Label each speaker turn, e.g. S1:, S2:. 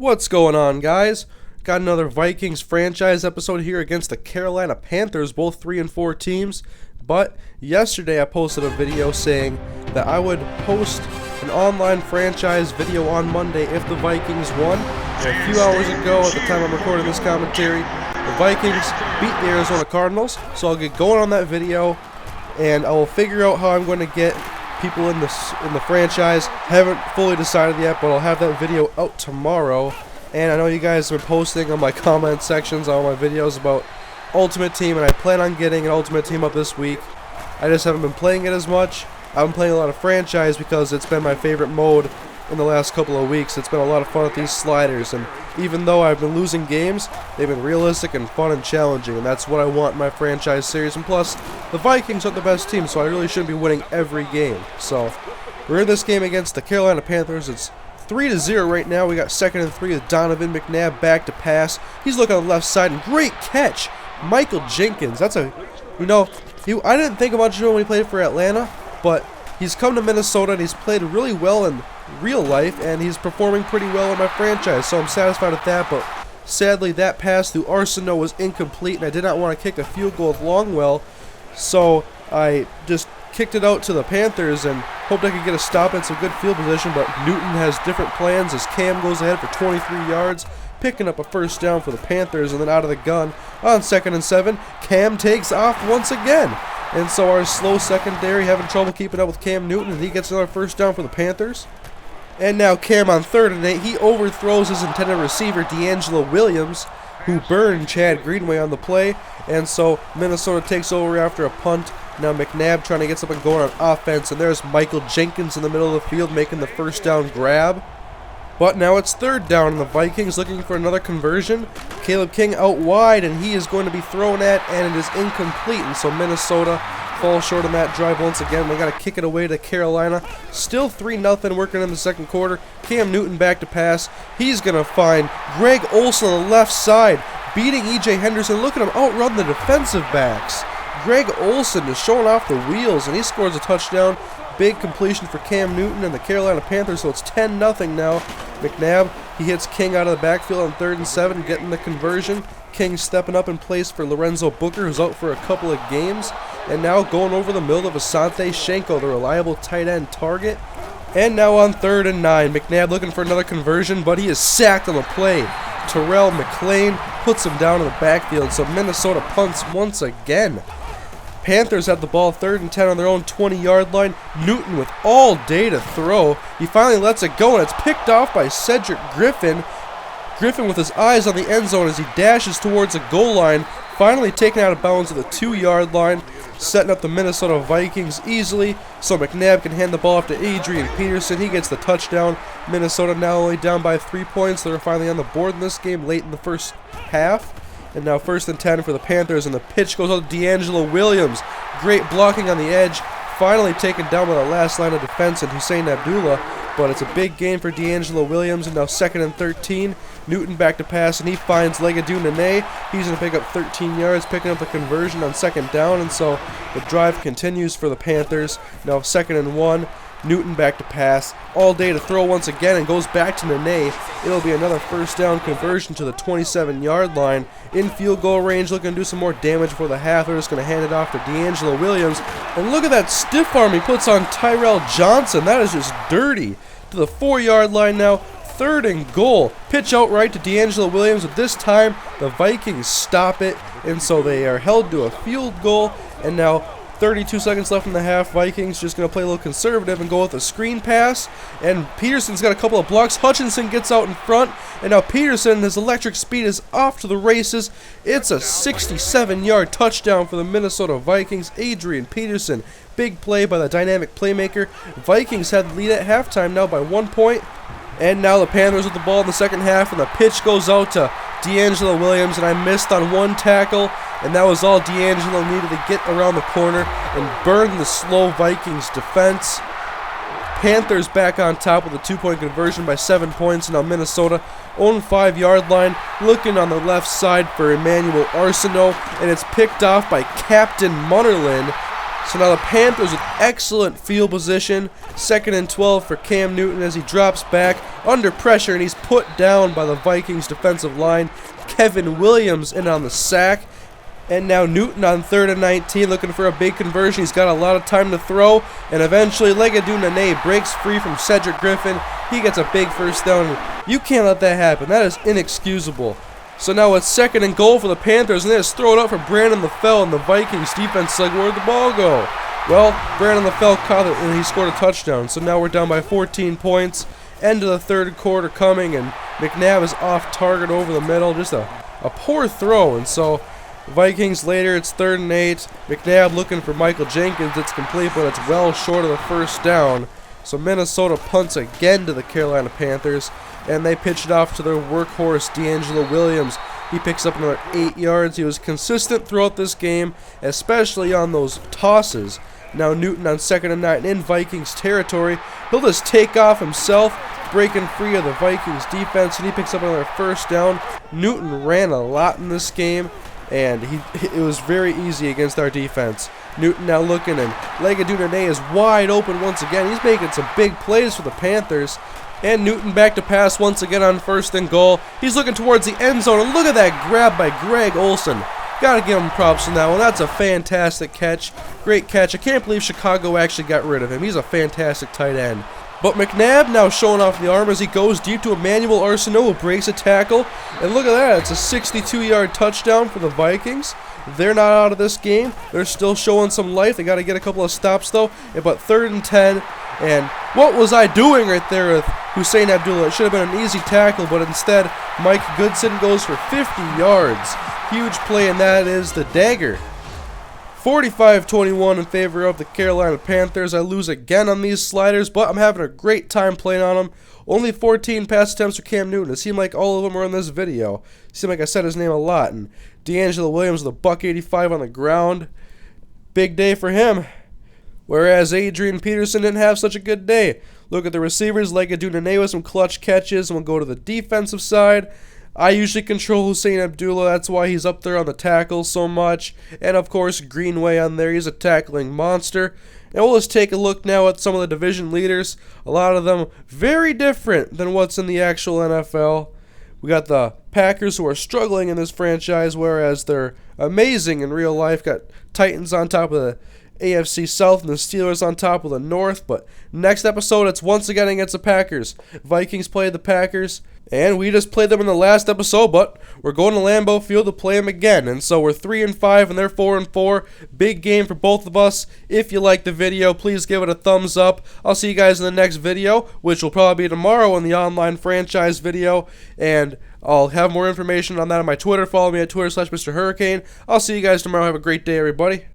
S1: What's going on, guys? Got another Vikings franchise episode here against the Carolina Panthers, both 3-4 teams. But yesterday I posted a video saying that I would post an online franchise video on Monday if the Vikings won. And a few hours ago, at the time I'm recording this commentary, the Vikings beat the Arizona Cardinals. So I'll get going on that video, and I will figure out how I'm going to get people in the franchise. Haven't fully decided yet, but I'll have that video out tomorrow. And I know you guys have been posting on my comment sections on my videos about Ultimate Team, and I plan on getting an Ultimate Team up this week. I just haven't been playing it as much. I've been playing a lot of franchise because it's been my favorite mode in the last couple of weeks. It's been a lot of fun with these sliders, and even though I've been losing games, they've been realistic and fun and challenging, and that's what I want in my franchise series. And plus, the Vikings are the best team, so I really shouldn't be winning every game. So we're in this game against the Carolina Panthers. It's 3-0 right now. We got 2nd and 3 with Donovan McNabb back to pass. He's looking on the left side, and great catch, Michael Jenkins. That's a, I didn't think much of him when he played for Atlanta, but he's come to Minnesota and he's played really well in real life, and he's performing pretty well in my franchise, so I'm satisfied with that. But sadly, that pass through Arsenault was incomplete, and I did not want to kick a field goal with Longwell, so I just kicked it out to the Panthers and hoped I could get a stop and some good field position. But Newton has different plans as Cam goes ahead for 23 yards, picking up a first down for the Panthers. And then out of the gun on 2nd and 7, Cam takes off once again. And so our slow secondary having trouble keeping up with Cam Newton, and he gets another first down for the Panthers. And now Cam on 3rd and 8, he overthrows his intended receiver, D'Angelo Williams, who burned Chad Greenway on the play. And so Minnesota takes over after a punt. Now McNabb trying to get something going on offense, and there's Michael Jenkins in the middle of the field making the first down grab. But now it's 3rd down, and the Vikings looking for another conversion. Caleb King out wide, and he is going to be thrown at, and it is incomplete. And so Minnesota falls short on that drive once again. They got to kick it away to Carolina. Still 3-0 working in the second quarter. Cam Newton back to pass. He's going to find Greg Olsen on the left side, beating E.J. Henderson. Look at him outrun the defensive backs. Greg Olsen is showing off the wheels, and he scores a touchdown. Big completion for Cam Newton and the Carolina Panthers, so it's 10-0 now. McNabb, he hits King out of the backfield on 3rd and 7, getting the conversion. King stepping up in place for Lorenzo Booker, who's out for a couple of games. And now going over the middle of Asante Shenko, the reliable tight end target. And now on 3rd and 9, McNabb looking for another conversion, but he is sacked on the play. Terrell McLean puts him down in the backfield, so Minnesota punts once again. Panthers have the ball 3rd and 10 on their own 20-yard line. Newton with all day to throw. He finally lets it go, and it's picked off by Cedric Griffin. Griffin with his eyes on the end zone as he dashes towards the goal line. Finally taken out of bounds at the 2-yard line, setting up the Minnesota Vikings easily. So McNabb can hand the ball off to Adrian Peterson. He gets the touchdown. Minnesota now only down by 3 points. They're finally on the board in this game late in the first half. And now 1st and 10 for the Panthers, and the pitch goes out to D'Angelo Williams. Great blocking on the edge. Finally taken down by the last line of defense and Hussein Abdullah. But it's a big game for D'Angelo Williams, and now 2nd and 13. Newton back to pass, and he finds Legadou Nene. He's going to pick up 13 yards, picking up the conversion on 2nd down. And so the drive continues for the Panthers. Now 2nd and 1. Newton back to pass, all day to throw once again, and goes back to Nene. It'll be another first down conversion to the 27-yard line. In field goal range, looking to do some more damage before the half. They're just going to hand it off to D'Angelo Williams. And look at that stiff arm he puts on Tyrell Johnson. That is just dirty. To the 4-yard line now, 3rd and goal. Pitch outright to D'Angelo Williams, but this time the Vikings stop it, and so they are held to a field goal. And now 32 seconds left in the half. Vikings just going to play a little conservative and go with a screen pass. And Peterson's got a couple of blocks. Hutchinson gets out in front. And now Peterson, his electric speed is off to the races. It's a 67-yard touchdown for the Minnesota Vikings. Adrian Peterson. Big play by the dynamic playmaker. Vikings had the lead at halftime now by 1 point. And now the Panthers with the ball in the second half. And the pitch goes out to D'Angelo Williams. And I missed on one tackle. And that was all D'Angelo needed to get around the corner and burn the slow Vikings defense. Panthers back on top with a 2-point conversion by 7 points. Now Minnesota own 5-yard line, looking on the left side for Emmanuel Arsenault, and it's picked off by Captain Munnerlin. So now the Panthers with excellent field position. 2nd and 12 for Cam Newton as he drops back under pressure, and he's put down by the Vikings defensive line. Kevin Williams in on the sack. And now Newton on 3rd and 19 looking for a big conversion. He's got a lot of time to throw. And eventually Legadunane breaks free from Cedric Griffin. He gets a big first down. You can't let that happen. That is inexcusable. So now it's 2nd and goal for the Panthers, and they just throw it up for Brandon LaFell, and the Vikings defense is like, where'd the ball go? Well, Brandon LaFell caught it, and he scored a touchdown. So now we're down by 14 points. End of the 3rd quarter coming, and McNabb is off target over the middle. Just a poor throw, and so Vikings later, it's 3rd and 8. McNabb looking for Michael Jenkins. It's complete, but it's well short of the first down. So Minnesota punts again to the Carolina Panthers, and they pitch it off to their workhorse, D'Angelo Williams. He picks up another 8 yards. He was consistent throughout this game, especially on those tosses. Now Newton on 2nd and 9 in Vikings territory. He'll just take off himself, breaking free of the Vikings defense, and he picks up another first down. Newton ran a lot in this game, and it was very easy against our defense. Newton now looking, and Legadunane is wide open once again. He's making some big plays for the Panthers. And Newton back to pass once again on 1st and goal. He's looking towards the end zone, and look at that grab by Greg Olsen. Gotta give him props on that one. That's a fantastic catch. Great catch. I can't believe Chicago actually got rid of him. He's a fantastic tight end. But McNabb now showing off the arm as he goes deep to Emmanuel Arsenault, who breaks a tackle. And look at that. It's a 62-yard touchdown for the Vikings. They're not out of this game. They're still showing some life. They got to get a couple of stops, though. But 3rd and 10. And what was I doing right there with Hussein Abdullah? It should have been an easy tackle, but instead, Mike Goodson goes for 50 yards. Huge play, and that is the dagger. 45-21 in favor of the Carolina Panthers. I lose again on these sliders, but I'm having a great time playing on them. Only 14 pass attempts for Cam Newton. It seemed like all of them were in this video. It seemed like I said his name a lot. And D'Angelo Williams with a $185 on the ground. Big day for him. Whereas Adrian Peterson didn't have such a good day. Look at the receivers. Legadunane with some clutch catches. And we'll go to the defensive side. I usually control Hussein Abdullah. That's why he's up there on the tackles so much. And, of course, Greenway on there. He's a tackling monster. And we'll just take a look now at some of the division leaders. A lot of them very different than what's in the actual NFL. We got the Packers, who are struggling in this franchise, whereas they're amazing in real life. Got Titans on top of the AFC South and the Steelers on top of the North. But next episode, it's once again against the Packers. Vikings play the Packers, and we just played them in the last episode, but we're going to Lambeau Field to play them again. And so we're 3-5 and they're 4-4. Big game for both of us. If you like the video, please give it a thumbs up. I'll see you guys in the next video, which will probably be tomorrow in the online franchise video. And I'll have more information on that on my Twitter. Follow me at Twitter/MrHurriicane. I'll see you guys tomorrow. Have a great day, everybody.